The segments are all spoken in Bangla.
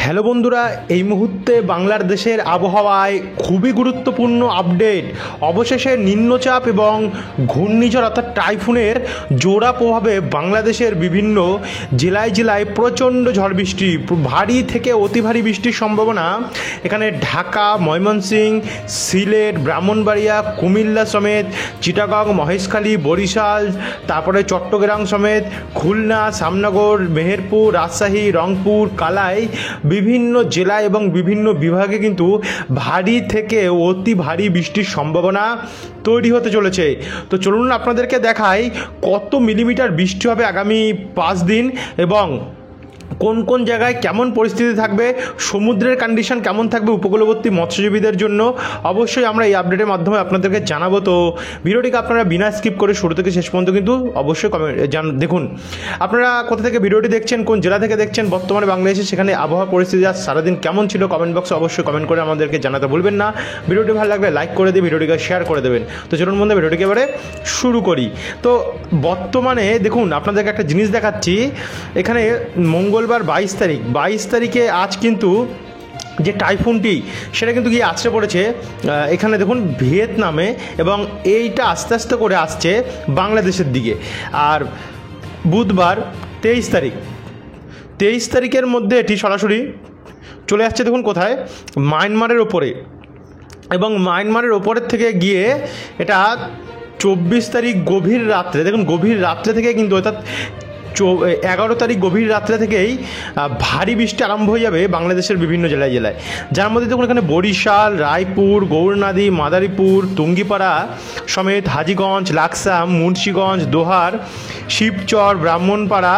হ্যালো বন্ধুরা, এই মুহূর্তে বাংলাদেশের আবহাওয়ায় খুবই গুরুত্বপূর্ণ আপডেট। অবশেষে নিম্নচাপ এবং ঘূর্ণিঝড় অর্থাৎ টাইফুনের জোড়া প্রভাবে বাংলাদেশের বিভিন্ন জেলায় জেলায় প্রচণ্ড ঝড় বৃষ্টি, ভারী থেকে অতি ভারী বৃষ্টির সম্ভাবনা। এখানে ঢাকা, ময়মনসিংহ, সিলেট, ব্রাহ্মণবাড়িয়া, কুমিল্লা সমেত, চিটাগং, মহেশখালী, বরিশাল, তারপরে চট্টগ্রাম সমেত, খুলনা, শ্যামনগর, মেহেরপুর, রাজশাহী, রংপুর, কালাই, বিভিন্ন জেলা এবং বিভিন্ন বিভাগে কিন্তু ভারী থেকে অতি ভারী বৃষ্টির সম্ভাবনা তৈরি হতে চলেছে। তো চলুন আপনাদেরকে দেখাই কত মিলিমিটার বৃষ্টি হবে আগামী 5 দিন এবং কোন কোন জায়গায় কেমন পরিস্থিতি থাকবে, সমুদ্রের কন্ডিশন কেমন থাকবে উপকূলবর্তী মৎস্যজীবীদের জন্য। অবশ্যই আমরা এই আপডেটের মাধ্যমে আপনাদেরকে জানাবো। তো ভিডিওটিকে আপনারা বিনা স্কিপ করে শুরু থেকে শেষ পর্যন্ত কিন্তু অবশ্যই দেখুন। আপনারা কোথা থেকে ভিডিওটি দেখছেন, কোন জেলা থেকে দেখছেন, বর্তমানে বাংলাদেশে সেখানে আবহাওয়া পরিস্থিতি আজ সারাদিন কেমন ছিল, কমেন্ট বক্সে অবশ্যই কমেন্ট করে আমাদেরকে জানাতে ভুলবেন না। ভিডিওটি ভালো লাগলে লাইক করে দিয়ে ভিডিওটিকে শেয়ার করে দেবেন। তো চলুন বন্ধু ভিডিওটিকে এবারে শুরু করি। তো বর্তমানে দেখুন আপনাদেরকে একটা জিনিস দেখাচ্ছি। এখানে মঙ্গলবার 22 তারিখে আজ কিন্তু যে টাইফুনটি সেটা কিন্তু গিয়ে আছড়ে পড়েছে এখানে দেখুন ভিয়েতনামে, এবং এইটা আস্তে আস্তে করে আসছে বাংলাদেশের দিকে। আর বুধবার 23 তারিখের মধ্যে এটি সরাসরি চলে আসছে দেখুন কোথায়, মায়ানমারের ওপরে, এবং মায়ানমারের ওপরের থেকে গিয়ে এটা 24 তারিখ গভীর রাত্রে, দেখুন গভীর রাত্রে থেকে কিন্তু অর্থাৎ 11 তারিখ গভীর রাত্রে থেকেই ভারী বৃষ্টি আরম্ভ হয়ে যাবে বাংলাদেশের বিভিন্ন জেলায় জেলায়। যার মধ্যে দেখুন এখানে বরিশাল, রায়পুর, গৌরনদী, মাদারীপুর, টুঙ্গিপাড়া সমেত, হাজীগঞ্জ, লাকসাম, মুন্সীগঞ্জ, দোহার, শিবচর, ব্রাহ্মণপাড়া,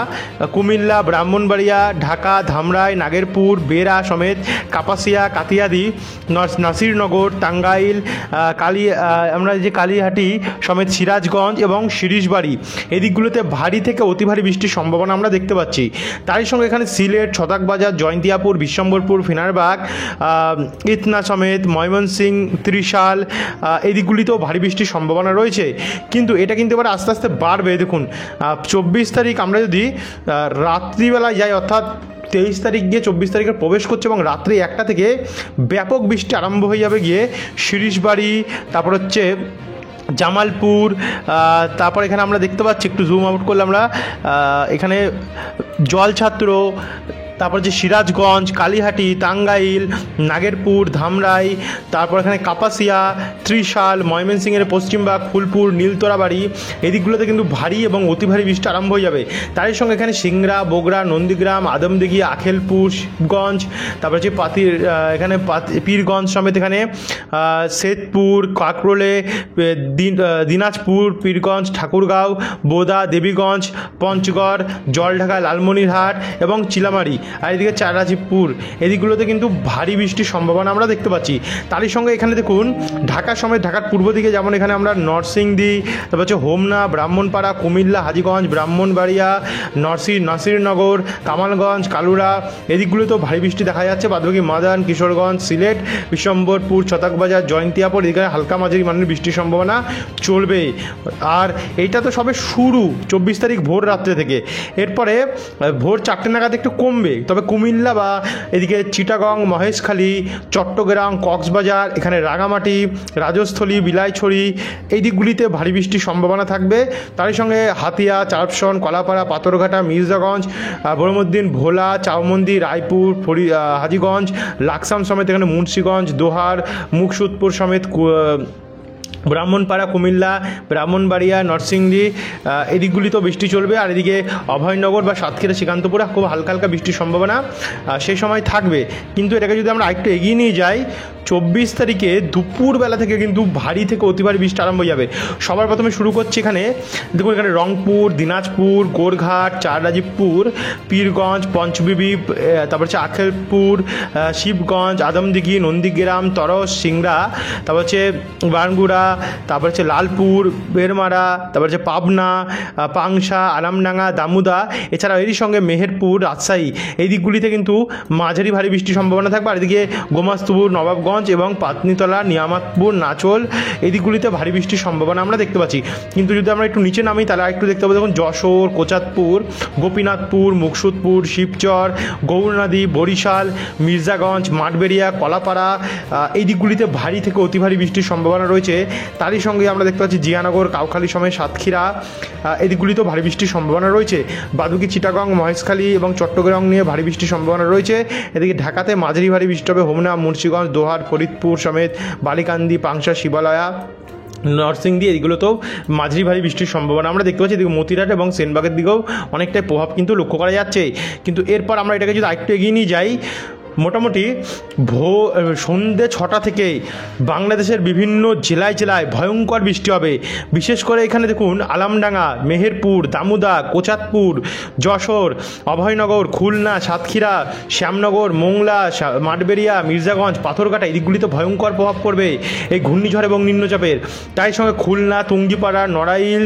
কুমিল্লা, ব্রাহ্মণবাড়িয়া, ঢাকা, ধামরাই, নাগেরপুর, বেড়া সমেত, কাপাসিয়া, কাতিয়াদি, নাসিরনগর, টাঙ্গাইল, আমরা যে কালীহাটি সমেত, সিরাজগঞ্জ এবং শিরিশবাড়ি, এই দিকগুলোতে ভারী থেকে অতি ভারী বৃষ্টির সম্ভাবনা আমরা দেখতে পাচ্ছি। তারই সঙ্গে এখানে সিলেট, ছতাকবাজার, জয়ন্তিয়াপুর, বিশ্বম্বরপুর, ফিনারবাগ, ইতনা সমেত, ময়মনসিংহ, ত্রিশাল, এই দিকগুলিতেও ভারী বৃষ্টির সম্ভাবনা রয়েছে। কিন্তু এটা কিন্তু এবার আস্তে আস্তে বাড়বে। দেখুন 24 তারিখ আমরা যদি রাত্রিবেলায় যাই, অর্থাৎ 23 তারিখ গিয়ে 24 তারিখে প্রবেশ করছে এবং রাত্রি 1টা থেকে ব্যাপক বৃষ্টি আরম্ভ হয়ে যাবে গিয়ে শিরিশবাড়ি, তারপর হচ্ছে জামালপুর, তারপর এখানে আমরা দেখতে পাচ্ছি, একটু জুম আউট করলে আমরা এখানে জলছাত্র, তারপর যে সিরাজগঞ্জ, কালীহাটি, টাঙ্গাইল, নাগেরপুর, ধামরাই, তারপর এখানে কাপাসিয়া, ত্রিশাল, ময়মনসিংহের পশ্চিমবাগ, ফুলপুর, নীলতরাবাড়ি, এই দিকগুলোতে কিন্তু ভারী এবং অতি ভারী বৃষ্টি আরম্ভ হয়ে যাবে। তারই সঙ্গে এখানে সিংড়া, বগুড়া, নন্দীগ্রাম, আদমদিঘি, আখেলপুর, শিবগঞ্জ, তারপর যে এখানে পীরগঞ্জ সমেত, এখানে শ্বেতপুর, কাকরোলে, দিনাজপুর, পীরগঞ্জ, ঠাকুরগাঁও, বোদা, দেবীগঞ্জ, পঞ্চগড়, জলঢাকা, লালমনিরহাট এবং চিলামারি, আর এদিকে চারাজিপুর, এদিকগুলোতে কিন্তু ভারী বৃষ্টির সম্ভাবনা আমরা দেখতে পাচ্ছি। তারই সঙ্গে এখানে দেখুন ঢাকা সমেত, ঢাকার পূর্ব দিকে যেমন এখানে আমরা নরসিংদী, তারপর হচ্ছে হোমনা, ব্রাহ্মণপাড়া, কুমিল্লা, হাজীগঞ্জ, ব্রাহ্মণবাড়িয়া, নাসিরনগর, কামালগঞ্জ, কালুরা, এদিকগুলোতেও ভারী বৃষ্টি দেখা যাচ্ছে। বাদবাকি মাদান, কিশোরগঞ্জ, সিলেট, বিশ্বম্বরপুর, ছতাকবাজার, জয়ন্তিয়াপুর, এদিকে হালকা মাঝারি মানের বৃষ্টির সম্ভাবনা চলবে। আর এইটা তো সবে শুরু 24 তারিখ ভোর রাত্রে থেকে, এরপরে ভোর 4টে নাগাদ একটু কমবে। তবে কুমিল্লা বা এদিকে চিটাগং, মহেশখালী, চট্টগ্রাম, কক্সবাজার, এখানে রাঙামাটি, রাজস্থলী, বিলাইছড়ি, এই দিকগুলিতে ভারী বৃষ্টির সম্ভাবনা থাকবে। তারই সঙ্গে হাতিয়া, চারপসন, কলাপাড়া, পাথরঘাটা, মির্জাগঞ্জ, বরমুদ্দিন, ভোলা, চাউমন্দি, রায়পুর, হাজীগঞ্জ, লাকসাম সমেত, এখানে মুন্সীগঞ্জ, দোহার, মুকসুদপুর সমেত, ব্রাহ্মণপাড়া, কুমিল্লা, ব্রাহ্মণবাড়িয়া, নরসিংদী, এদিকগুলিতেও বৃষ্টি চলবে। আর এদিকে অভয়নগর বা সাতক্ষীরা, শ্রীকান্তপুরে খুব হালকা হালকা বৃষ্টির সম্ভাবনা সেই সময় থাকবে। কিন্তু এটাকে যদি আমরা আরেকটু এগিয়ে নিয়ে যাই, 24 তারিখে দুপুরবেলা থেকে কিন্তু ভারী থেকে অতি ভারী বৃষ্টি আরম্ভ হয়ে যাবে। সবার প্রথমে শুরু করছে এখানে দেখুন, এখানে রংপুর, দিনাজপুর, গোরঘাট, চাররাজীবপুর, পীরগঞ্জ, পঞ্চবিবি, তারপর হচ্ছে আখেলপুর, শিবগঞ্জ, আদমদিঘি, নন্দীগ্রাম, তরস, সিংড়া, তারপর হচ্ছে বানগুড়া, তারপর হচ্ছে লালপুর, বেরমারা, তারপর হচ্ছে পাবনা, পাংশা, আলামডাঙ্গা, দামুদা, এছাড়াও এরই সঙ্গে মেহেরপুর, রাজশাহী এই দিকগুলিতে কিন্তু মাঝারি ভারী বৃষ্টির সম্ভাবনা থাকবে। আর এদিকে গোমাস্তুপুর, নবাবগঞ্জ এবং পাতনিতলা, নিয়ামতপুর, নাচল এই দিকগুলিতে ভারী বৃষ্টির সম্ভাবনা আমরা দেখতে পাচ্ছি। কিন্তু যদি আমরা একটু নিচে নামি তাহলে একটু দেখতে পাবো দেখুন যশোর, কোচাতপুর, গোপীনাথপুর, মুকসুদপুর, শিবচর, গৌরনদী, বরিশাল, মির্জাগঞ্জ, মাঠবেড়িয়া, কলাপাড়া এই দিকগুলিতে ভারী থেকে অতি ভারী বৃষ্টির সম্ভাবনা রয়েছে। তারই সঙ্গে আমরা দেখতে পাচ্ছি জিয়ানগর, কাউখালী সমেত সাতক্ষীরা এই দিকগুলিতেও ভারী বৃষ্টির সম্ভাবনা রয়েছে। বাদুকি, চিটাগং, মহেশখালী এবং চট্টগ্রাম নিয়ে ভারী বৃষ্টির সম্ভাবনা রয়েছে। এদিকে ঢাকাতে মাঝারি ভারী বৃষ্টি হবে হোমনা, মুন্সিগঞ্জ, দোহার, ফরিদপুর সমেত বালিকান্দি, পাংশা, শিবালয়া, নরসিংদী এগুলোতেও মাঝারি ভারী বৃষ্টির সম্ভাবনা আমরা দেখতে পাচ্ছি। এদিকে মতিরাট এবং সেনবাগের দিকেও অনেকটাই প্রভাব কিন্তু লক্ষ্য করা যাচ্ছে। কিন্তু এরপর আমরা এটাকে যদি আরেকটু এগিয়ে নিয়ে যাই, মোটামুটি সন্ধ্যে 6টা থেকেই বাংলাদেশের বিভিন্ন জেলায় জেলায় ভয়ঙ্কর বৃষ্টি হবে। বিশেষ করে এখানে দেখুন আলামডাঙ্গা, মেহেরপুর, দামুদা, কোচাতপুর, যশোর, অভয়নগর, খুলনা, সাতক্ষীরা, শ্যামনগর, মোংলা, মাঠবেড়িয়া, মির্জাগঞ্জ, পাথরঘাটা এই দিকগুলিতে ভয়ঙ্কর প্রভাব পড়বে এই ঘূর্ণিঝড় এবং নিম্নচাপের। তাই সঙ্গে খুলনা, টুঙ্গিপাড়া, নড়াইল,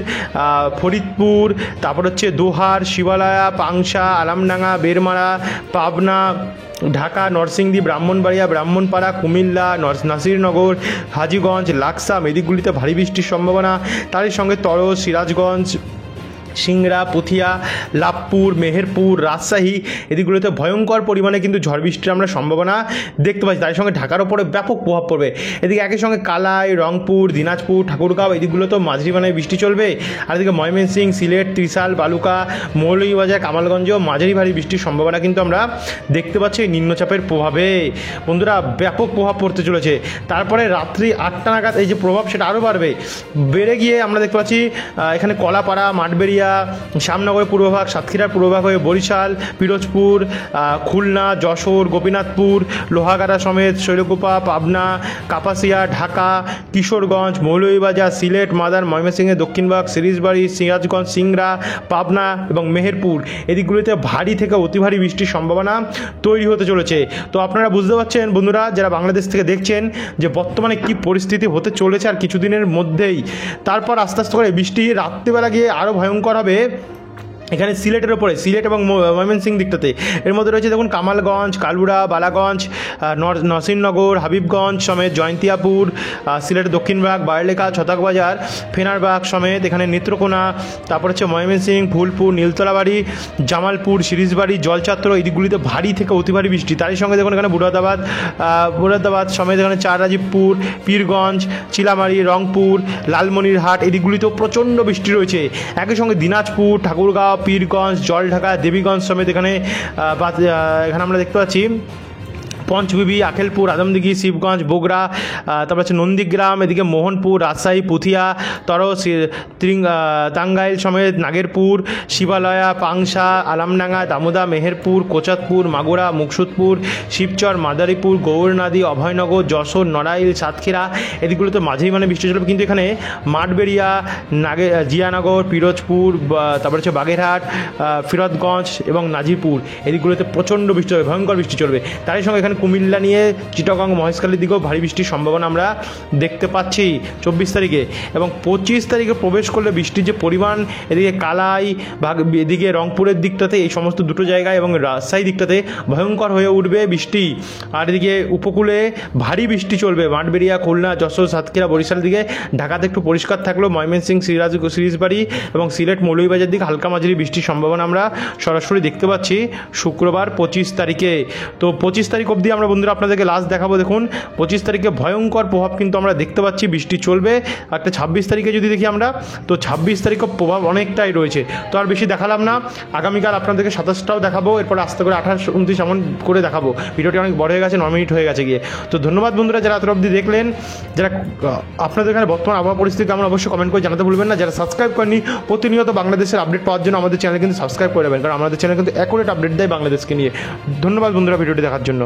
ফরিদপুর, তারপর হচ্ছে দোহার, শিবালয়া, পাংশা, আলামডাঙ্গা, বেরমারা, পাবনা, ঢাকা, নরসিংদী, ব্রাহ্মণবাড়িয়া, ব্রাহ্মণপাড়া, কুমিল্লা, নাসিরনগর, হাজীগঞ্জ, লাকসাম এই দিকগুলিতে ভারী বৃষ্টির সম্ভাবনা। তারই সঙ্গে তরস, সিরাজগঞ্জ, সিংড়া, পুথিয়া, লাভপুর, মেহেরপুর, রাজশাহী এদিকগুলোতে ভয়ঙ্কর পরিমাণে কিন্তু ঝড় বৃষ্টির আমরা সম্ভাবনা দেখতে পাচ্ছি। তার সঙ্গে ঢাকার ওপরে ব্যাপক প্রভাব পড়বে। এদিকে একই সঙ্গে কালাই, রংপুর, দিনাজপুর, ঠাকুরগাঁও এদিকগুলোতেও মাঝারি মানের বৃষ্টি চলবে। আর এদিকে ময়মনসিংহ, সিলেট, ত্রিশাল, বালুকা, মৌলভীবাজার, কামালগঞ্জেও মাঝারি ভারী বৃষ্টির সম্ভাবনা কিন্তু আমরা দেখতে পাচ্ছি এই নিম্নচাপের প্রভাবে। বন্ধুরা ব্যাপক প্রভাব পড়তে চলেছে। তারপরে রাত্রি 8টা নাগাদ এই যে প্রভাব সেটা আরও বাড়বে, বেড়ে গিয়ে আমরা দেখতে পাচ্ছি এখানে কলাপাড়া, মাঠবেড়িয়া, শ্যামনগরের পূর্বভাগ, সাতক্ষীরার পূর্বভাগ হয়ে বরিশাল, পিরোজপুর, খুলনা, যশোর, গোপীনাথপুর, লোহাগাড়া সমেত শৈলকুপা, পাবনা, কাপাসিয়া, ঢাকা, কিশোরগঞ্জ, মৌলভীবাজার, সিলেট, মাদার, ময়মনসিংহের দক্ষিণভাগ, সিরিজবাড়ি, সিরাজগঞ্জ, সিংড়া, পাবনা এবং মেহেরপুর এদিকগুলিতে ভারী থেকে অতি ভারী বৃষ্টির সম্ভাবনা তৈরি হতে চলেছে। তো আপনারা বুঝতে পারছেন বন্ধুরা যারা বাংলাদেশ থেকে দেখছেন যে বর্তমানে কী পরিস্থিতি হতে চলেছে আর কিছুদিনের মধ্যেই। তারপর আস্তে আস্তে করে বৃষ্টি রাত্রিবেলা গিয়ে আরও ভয়ঙ্কর হবে এখানে সিলেটের ওপরে, সিলেট এবং ময়মনসিংহ দিকটাতে। এর মধ্যে রয়েছে দেখুন কামালগঞ্জ, কালুড়া, বালাগঞ্জ, নসিরনগর, হাবিবগঞ্জ সমেত জয়ন্তিয়াপুর, সিলেটের দক্ষিণভাগ, বারলেখা, ছতাকবাজার, ফেনারবাগ সমেত এখানে নেত্রকোনা, তারপর হচ্ছে ময়মনসিংহ, ফুলপুর, নীলতলাবাড়ি, জামালপুর, সিরিজবাড়ি, জলছাত্র এই দিকগুলিতে ভারী থেকে অতি ভারী বৃষ্টি। তারই সঙ্গে দেখুন এখানে মুরাদাবাদ সমেত এখানে চাররাজীবপুর, পীরগঞ্জ, চিলামারি, রংপুর, লালমনিরহাট এই দিকগুলিতেও প্রচণ্ড বৃষ্টি রয়েছে। একই সঙ্গে দিনাজপুর, ঠাকুরগাঁও, পীরগঞ্জ, জলঢাকা, দেবীগঞ্জ সমেত এখানে আমরা দেখতে পাচ্ছি পঞ্চবিবি, আখেলপুর, আদমদিঘি, শিবগঞ্জ, বগুড়া, তারপর হচ্ছে নন্দীগ্রাম, এদিকে মোহনপুর, রাজশাহী, পুথিয়া, তরস, টাঙ্গাইল সমেত নাগেরপুর, শিবালয়া, পাংশা, আলামডাঙ্গা, দামোদা, মেহেরপুর, কোচাতপুর, মাগুরা, মুকসুদপুর, শিবচর, মাদারীপুর, গৌরনদী, অভয়নগর, যশোর, নড়াইল, সাতক্ষীরা এদিকগুলোতে মাঝারি মানে বৃষ্টি চলবে। কিন্তু এখানে মাঠবেড়িয়া, জিয়ানগর, পিরোজপুর, তারপর হচ্ছে বাগেরহাট, ফিরোজগঞ্জ এবং নাজিরপুর এদিকগুলোতে প্রচণ্ড বৃষ্টি চলবে, ভয়ঙ্কর বৃষ্টি চলবে। তারই সঙ্গে এখানে কুমিল্লা নিয়ে চিটাগং, মহেশখালীর দিকেও ভারী বৃষ্টির সম্ভাবনা আমরা দেখতে পাচ্ছি 24 তারিখে। এবং 25 তারিখে প্রবেশ করলে বৃষ্টির যে পরিমাণ এদিকে কালাই এদিকে রংপুরের দিকটাতে এই সমস্ত দুটো জায়গায় এবং রাজশাহী দিকটাতে ভয়ঙ্কর হয়ে উঠবে বৃষ্টি। আর এদিকে উপকূলে ভারী বৃষ্টি চলবে মাঠবেড়িয়া, খুলনা, যশোর, সাতক্ষীরা, বরিশালের দিকে। ঢাকাতে একটু পরিষ্কার থাকলেও ময়মনসিংহ, সিরিজবাড়ি এবং সিলেট, মৌলভীবাজার দিকে হালকা মাঝারি বৃষ্টির সম্ভাবনা আমরা সরাসরি দেখতে পাচ্ছি শুক্রবার 25 তারিখে। তো 25 তারিখ অবধি আমরা বন্ধুরা আপনাদেরকে লাস্ট দেখাবো। দেখুন 25 তারিখে ভয়ঙ্কর প্রভাব কিন্তু আমরা দেখতে পাচ্ছি, বৃষ্টি চলবে। একটা 26 তারিখে যদি দেখি আমরা, তো 26 তারিখও প্রভাব অনেকটাই রয়েছে। তো আর বেশি দেখালাম না, আগামীকাল আপনাদেরকে 27টাও দেখাবো, এরপর আস্তে করে 28, 29 এমন করে দেখাবো। ভিডিওটি অনেক বড় হয়ে গেছে, 9 মিনিট হয়ে গেছে গিয়ে। তো ধন্যবাদ বন্ধুরা যারা এত অবধি দেখলেন। যারা আপনাদের এখানে বর্তমান আবহাওয়া পরিস্থিতি কেমন অবশ্যই কমেন্ট করে জানাতে ভুলবেন না। যারা সাবস্ক্রাইব করেনি প্রতিনিয়ত বাংলাদেশের আপডেট পাওয়ার জন্য আমাদের চ্যানেল কিন্তু সাবস্ক্রাইব করে দেবেন, কারণ আমাদের চ্যানেল কিন্তু অ্যাকুরেট আপডেট দেয় বাংলাদেশকে নিয়ে। ধন্যবাদ বন্ধুরা ভিডিওটি দেখার জন্য।